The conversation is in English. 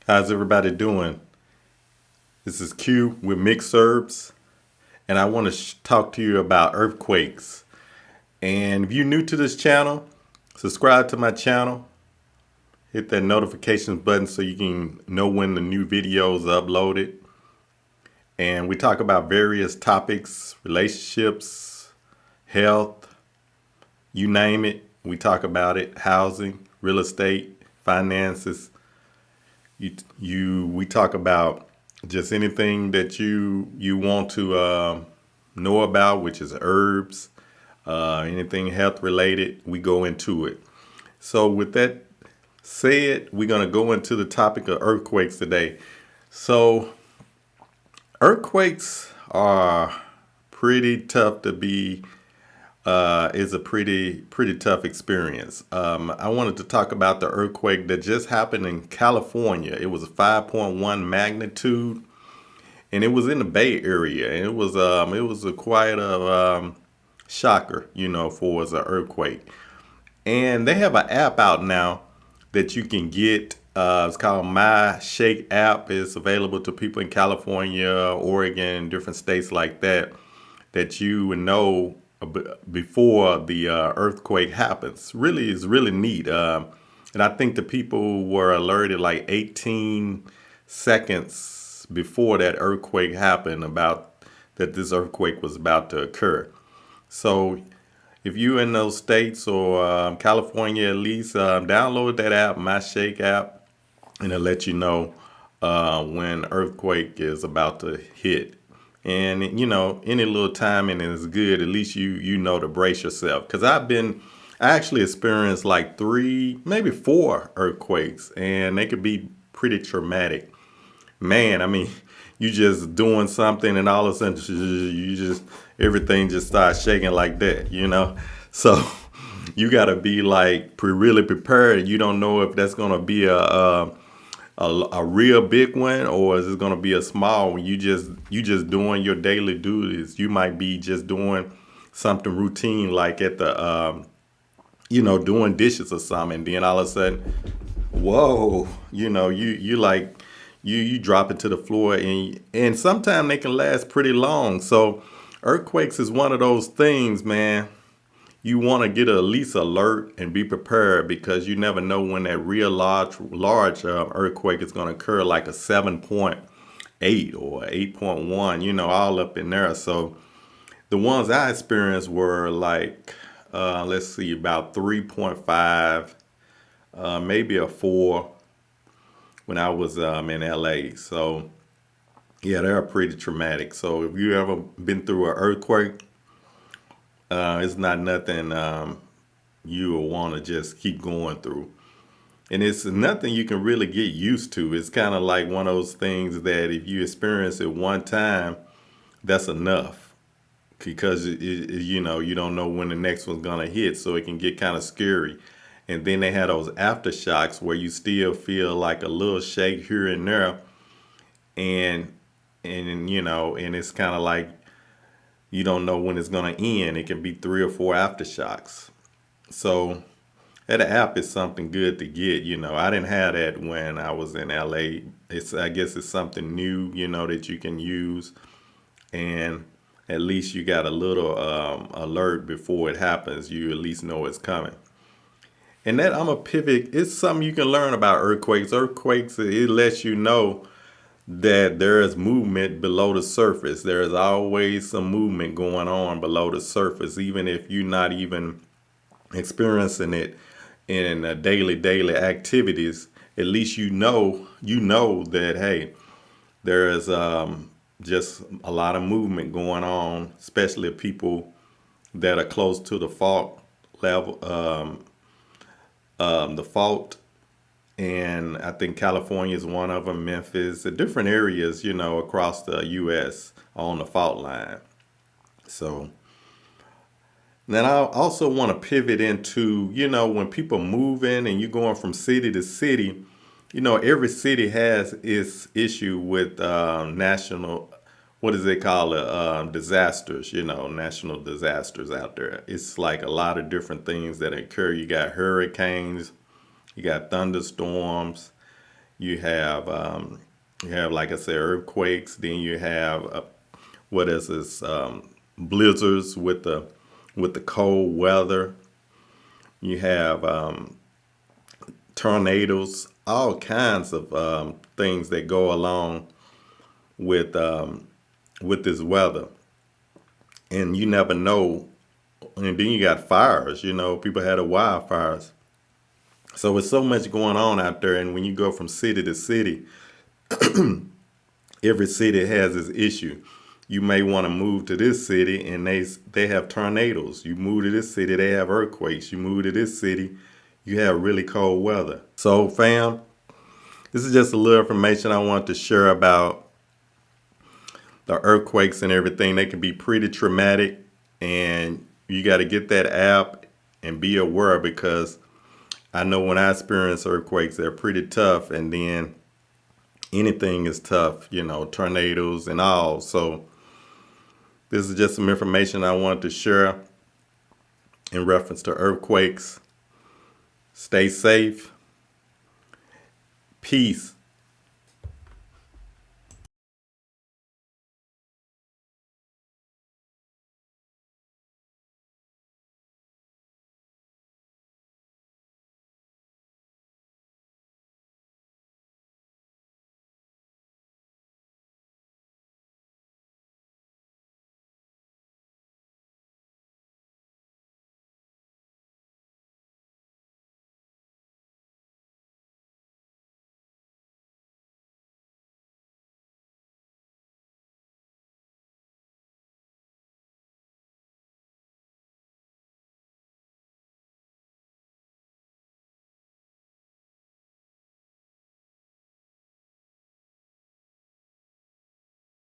How's everybody doing? This is Q with Mixherbs, and I want to talk to you about earthquakes. And if you're new to this channel, subscribe to my channel, hit that notifications button so you can know when the new videos are uploaded. And we talk about various topics, relationships, health, you name it. We talk about it, housing, real estate, finances. We talk about just anything that you want to know about, which is herbs, anything health related. We go into it. So with that said, we're gonna go into the topic of earthquakes today. So earthquakes are pretty tough to be is a pretty tough experience. I wanted to talk about the earthquake that just happened in California. It was a 5.1 magnitude, and it was in the Bay Area, and it was a quite a shocker, for as an earthquake. And they have an app out now that you can get. It's called My Shake app. It's available to people in California, Oregon, different states like that. That you would know before the earthquake happens. Really is really neat. And I think the people were alerted like 18 seconds before that earthquake happened about that this earthquake was about to occur. So if you're in those states or California at least, download that app, My Shake app, and it'll let you know when earthquake is about to hit. And any little timing is good. At least you know to brace yourself. Because I actually experienced like three, maybe four earthquakes, and they could be pretty traumatic. Man, I mean, you just doing something, and all of a sudden, you just everything just starts shaking like that. So you got to be like really prepared. You don't know if that's gonna be a real big one or is it going to be a small one. You just doing your daily duties. You might be just doing something routine like at the doing dishes or something, and then all of a sudden, whoa, you like you drop it to the floor, and sometimes they can last pretty long. So earthquakes is one of those things, man. You want to get at least alert and be prepared because you never know when that real large earthquake is going to occur, like a 7.8 or 8.1, all up in there. So the ones I experienced were like, let's see, about 3.5, maybe a 4 when I was in LA. So yeah, they're pretty traumatic. So if you ever been through an earthquake, it's not nothing you will want to just keep going through. And it's nothing you can really get used to. It's kind of like one of those things that if you experience it one time, that's enough because you don't know when the next one's gonna hit, so it can get kind of scary. And then they had those aftershocks where you still feel like a little shake here and there, and and it's kind of like you don't know when it's gonna end. It can be 3 or 4 aftershocks. So that app is something good to get. I didn't have that when I was in LA. I guess it's something new, that you can use, and at least you got a little alert before it happens. You at least know it's coming. And that I'm a pivot. It's something you can learn about earthquakes. Earthquakes, it lets you know that there is movement below the surface. There is always some movement going on below the surface, even if you're not even experiencing it in daily activities. At least you know that hey, there is just a lot of movement going on, especially people that are close to the fault level, the fault. And I think California is one of them, Memphis, the different areas, across the U.S. on the fault line. So then I also want to pivot into, when people moving and you're going from city to city, every city has its issue with national, what does they call it, disasters, national disasters out there. It's like a lot of different things that occur. You got hurricanes, you got thunderstorms, You have like I said, earthquakes. Then you have what is this blizzards with the cold weather. You have tornadoes, all kinds of things that go along with with this weather, and you never know. And then you got fires. People had a wildfires. So it's so much going on out there, and when you go from city to city, every city has its issue. You may want to move to this city, and they have tornadoes. You move to this city, they have earthquakes. You move to this city, you have really cold weather. So, fam, this is just a little information I want to share about the earthquakes and everything. They can be pretty traumatic, and you got to get that app and be aware, because I know when I experience earthquakes, they're pretty tough, and then anything is tough, tornadoes and all. So this is just some information I wanted to share in reference to earthquakes. Stay safe. Peace.